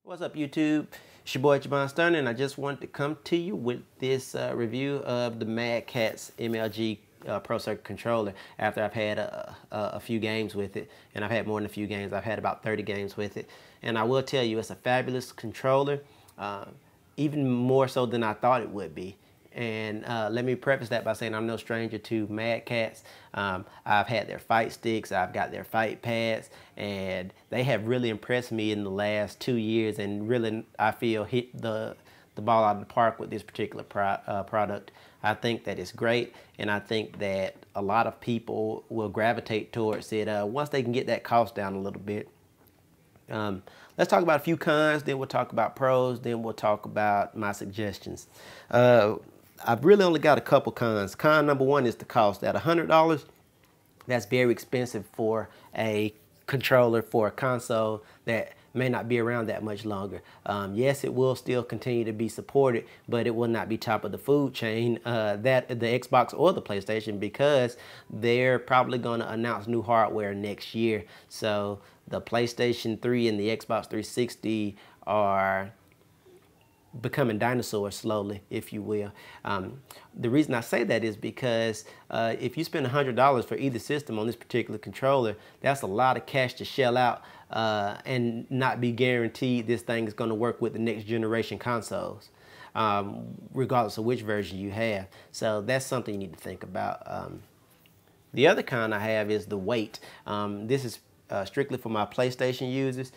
What's up, YouTube? It's your boy Javon Stern, and I just wanted to come to you with this review of the Mad Catz MLG Pro Circuit controller after I've had a few games with it. And I've had more than a few games. I've had about 30 games with it. And I will tell you, it's a fabulous controller, even more so than I thought it would be. And let me preface that by saying I'm no stranger to Mad Catz. I've had their fight sticks, I've got their fight pads, and they have really impressed me in the last 2 years, and really I feel hit the ball out of the park with this particular product. I think that it's great, and I think that a lot of people will gravitate towards it once they can get that cost down a little bit. Let's talk about a few cons, then we'll talk about pros, then we'll talk about my suggestions. I've really only got a couple cons. Con number one is the cost. At $100, that's very expensive for a controller, for a console that may not be around that much longer. Yes, it will still continue to be supported, but it will not be top of the food chain, that the Xbox or the PlayStation, because they're probably going to announce new hardware next year. So the PlayStation 3 and the Xbox 360 are becoming dinosaurs slowly, if you will. The reason I say that is because if you spend $100 for either system on this particular controller, that's a lot of cash to shell out and not be guaranteed this thing is going to work with the next generation consoles, regardless of which version you have. So that's something you need to think about. The other con I have is the weight. This is strictly for my PlayStation users.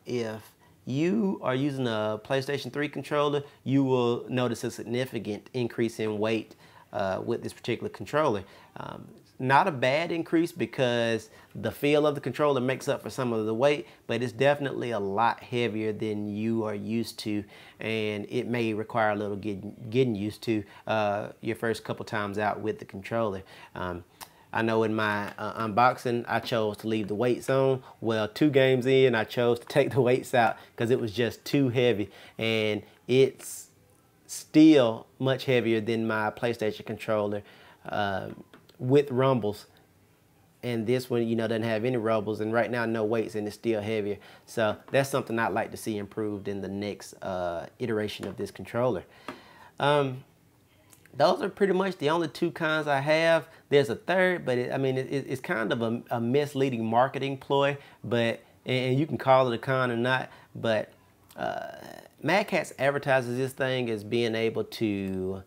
If you are using a PlayStation 3 controller, you will notice a significant increase in weight with this particular controller. Not a bad increase because the feel of the controller makes up for some of the weight, but it's definitely a lot heavier than you are used to, and it may require a little getting used to your first couple times out with the controller. I know in my unboxing, I chose to leave the weights on. Well, 2 games in, I chose to take the weights out because it was just too heavy. And it's still much heavier than my PlayStation controller with rumbles. And this one, you know, doesn't have any rumbles. And right now, no weights, and it's still heavier. So that's something I'd like to see improved in the next iteration of this controller. Those are pretty much the only 2 cons I have. There's a third, but it's kind of a misleading marketing ploy, but and you can call it a con or not, but Mad Catz advertises this thing as being able to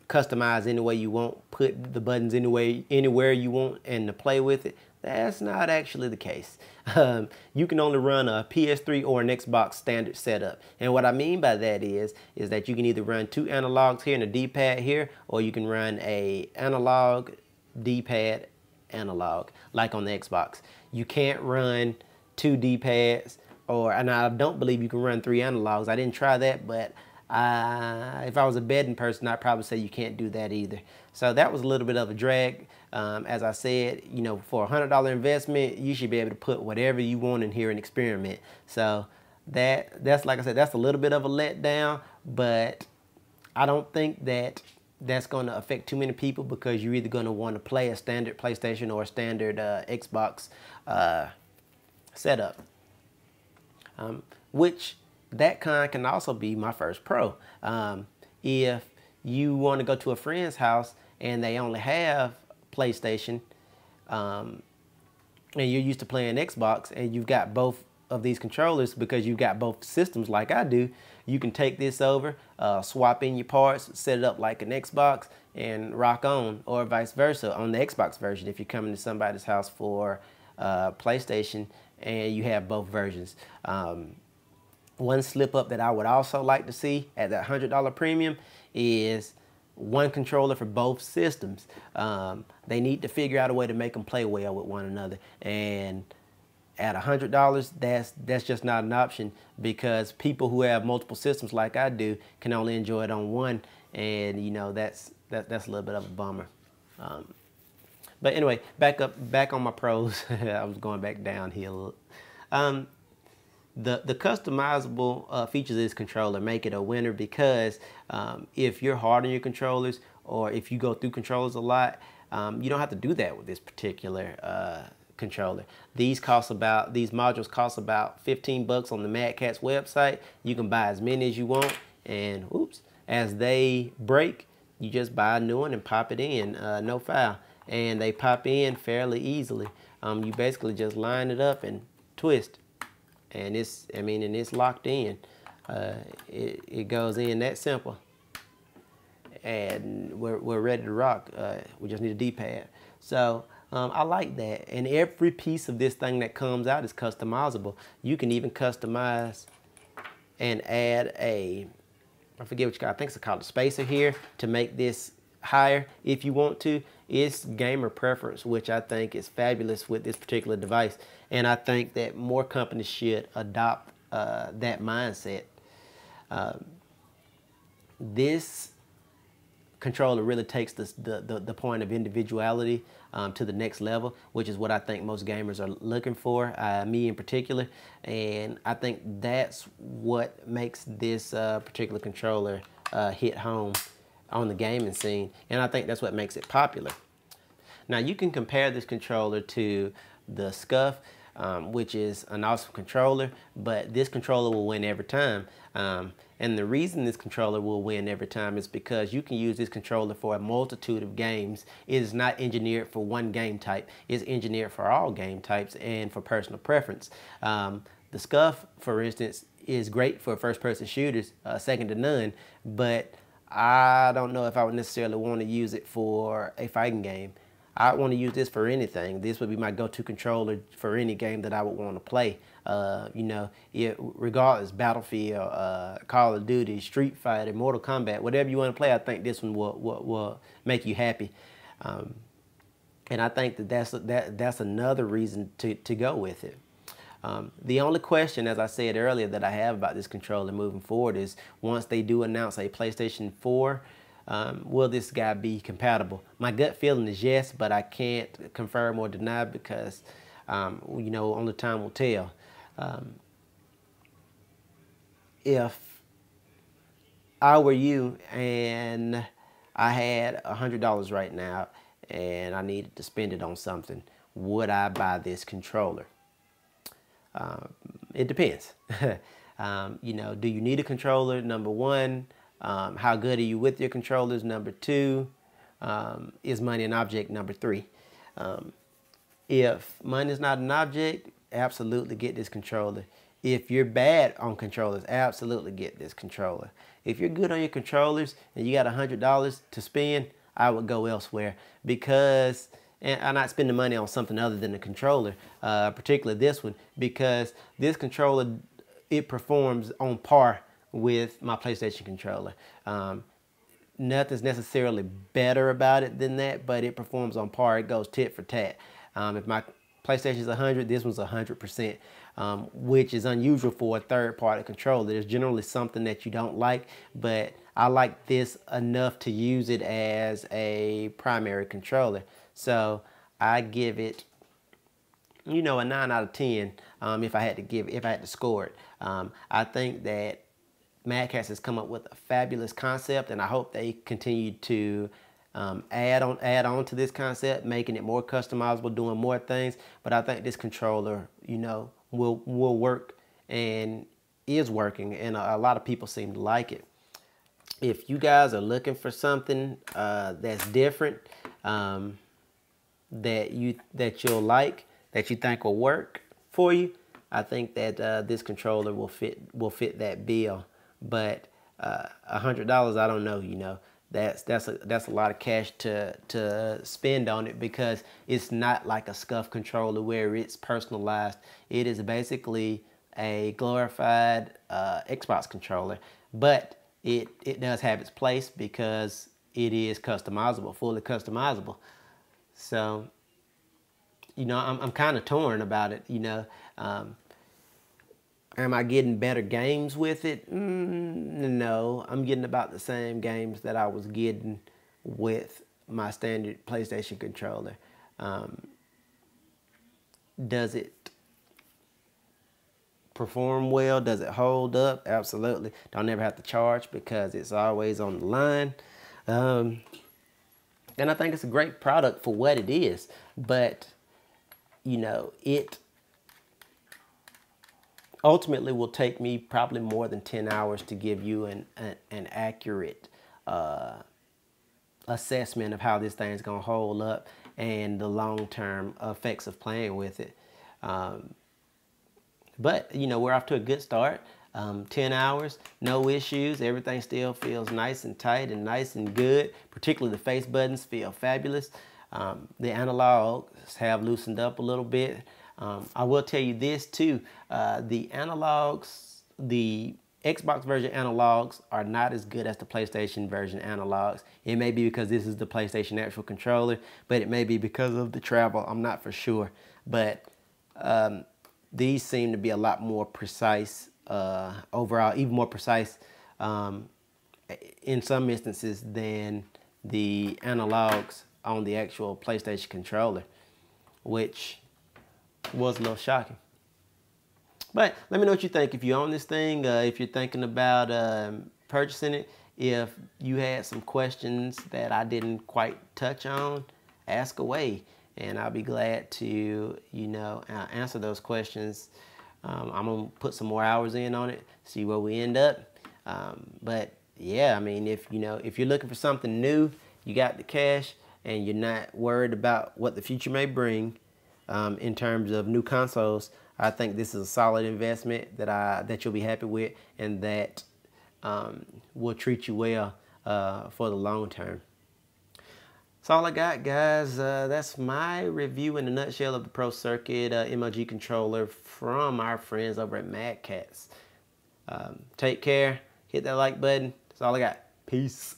customize any way you want, put the buttons anywhere you want, and to play with it. That's not actually the case. You can only run a PS3 or an Xbox standard setup. And what I mean by that is that you can either run 2 analogs here and a D-pad here, or you can run a analog D-pad analog, like on the Xbox. You can't run 2 D-pads, and I don't believe you can run 3 analogs. I didn't try that, but if I was a betting person, I'd probably say you can't do that either. So that was a little bit of a drag. As I said, you know, for a $100 investment, you should be able to put whatever you want in here and experiment. So that's like I said, that's a little bit of a letdown, but I don't think that that's going to affect too many people, because you're either going to want to play a standard PlayStation or a standard Xbox setup, which that con can also be my first pro. If you want to go to a friend's house and they only have PlayStation, and you're used to playing Xbox, and you've got both of these controllers because you've got both systems like I do, you can take this over, swap in your parts, set it up like an Xbox, and rock on, or vice versa on the Xbox version if you're coming to somebody's house for PlayStation and you have both versions. One slip up that I would also like to see at that $100 premium is one controller for both systems. They need to figure out a way to make them play well with one another. And at $100, that's just not an option, because people who have multiple systems like I do can only enjoy it on one, and you know that's a little bit of a bummer. But anyway, back on my pros. I was going back downhill. The customizable features of this controller make it a winner, because if you're hard on your controllers, or if you go through controllers a lot, you don't have to do that with this particular controller. These modules cost about 15 bucks on the Mad Catz website. You can buy as many as you want, and oops, as they break, you just buy a new one and pop it in, no foul. And they pop in fairly easily. You basically just line it up and twist, and it's locked in. It goes in that simple, and we're ready to rock. We just need a D-pad. So I like that, and every piece of this thing that comes out is customizable. You can even customize and add I forget what I think it's called a spacer here to make this higher if you want to. It's gamer preference, which I think is fabulous with this particular device, and I think that more companies should adopt that mindset. This controller really takes the point of individuality to the next level, which is what I think most gamers are looking for, me in particular. And I think that's what makes this particular controller hit home on the gaming scene, and I think that's what makes it popular. Now you can compare this controller to the Scuff, which is an awesome controller, but this controller will win every time. And the reason this controller will win every time is because you can use this controller for a multitude of games. It is not engineered for one game type. It's engineered for all game types and for personal preference. The Scuff, for instance, is great for first-person shooters, second to none, but I don't know if I would necessarily want to use it for a fighting game. I want to use this for anything. This would be my go-to controller for any game that I would want to play. Regardless, Battlefield, Call of Duty, Street Fighter, Mortal Kombat, whatever you want to play, I think this one will make you happy. And I think that's another reason to go with it. The only question, as I said earlier, that I have about this controller moving forward is once they do announce a PlayStation 4, will this guy be compatible? My gut feeling is yes, but I can't confirm or deny because, only time will tell. If I were you and I had $100 right now and I needed to spend it on something, would I buy this controller? It depends. Do you need a controller? Number one. How good are you with your controllers? Number two. Is money an object? Number three. If money is not an object, absolutely get this controller. If you're bad on controllers, absolutely get this controller. If you're good on your controllers and you got $100 to spend, I would go elsewhere because, and I'm not spending money on something other than the controller, particularly this one, because this controller, it performs on par with my PlayStation controller. Nothing's necessarily better about it than that, but it performs on par. It goes tit for tat. If my PlayStation's 100, this one's 100%, which is unusual for a third-party controller. There's generally something that you don't like, but I like this enough to use it as a primary controller. So I give it, a 9 out of 10 if I had to score it. I think that Mad Catz has come up with a fabulous concept, and I hope they continue to add on to this concept, making it more customizable, doing more things. But I think this controller, will work and is working, and a lot of people seem to like it. If you guys are looking for something that's different, that you'll like, that you think will work for you, I think that this controller will fit that bill. But $100, I don't know. That's a lot of cash to spend on it, because it's not like a Scuff controller where it's personalized. It is basically a glorified Xbox controller, but it does have its place because it is customizable, fully customizable. So, I'm kind of torn about it. Am I getting better games with it? No, I'm getting about the same games that I was getting with my standard PlayStation controller. Does it perform well? Does it hold up? Absolutely. Don't ever have to charge because it's always on the line. And I think it's a great product for what it is. But, you know, it ultimately will take me probably more than 10 hours to give you an accurate assessment of how this thing's gonna hold up and the long-term effects of playing with it. But you know, we're off to a good start. 10 hours, no issues. Everything still feels nice and tight and nice and good. Particularly the face buttons feel fabulous. The analogs have loosened up a little bit. I will tell you this too. The analogs, the Xbox version analogs are not as good as the PlayStation version analogs. It may be because this is the PlayStation actual controller, but it may be because of the travel. I'm not for sure. But these seem to be a lot more precise overall, even more precise in some instances than the analogs on the actual PlayStation controller, which was a little shocking. But let me know what you think. If you own this thing, if you're thinking about purchasing it, if you had some questions that I didn't quite touch on, ask away, and I'll be glad to, you know, answer those questions. I'm gonna put some more hours in on it, see where we end up. But yeah, I mean, if you're looking for something new, you got the cash, and you're not worried about what the future may bring in terms of new consoles, I think this is a solid investment that you'll be happy with, and that will treat you well for the long term. That's all I got, guys. That's my review in a nutshell of the Pro Circuit MLG controller from our friends over at Mad Catz. Take care. Hit that like button. That's all I got. Peace.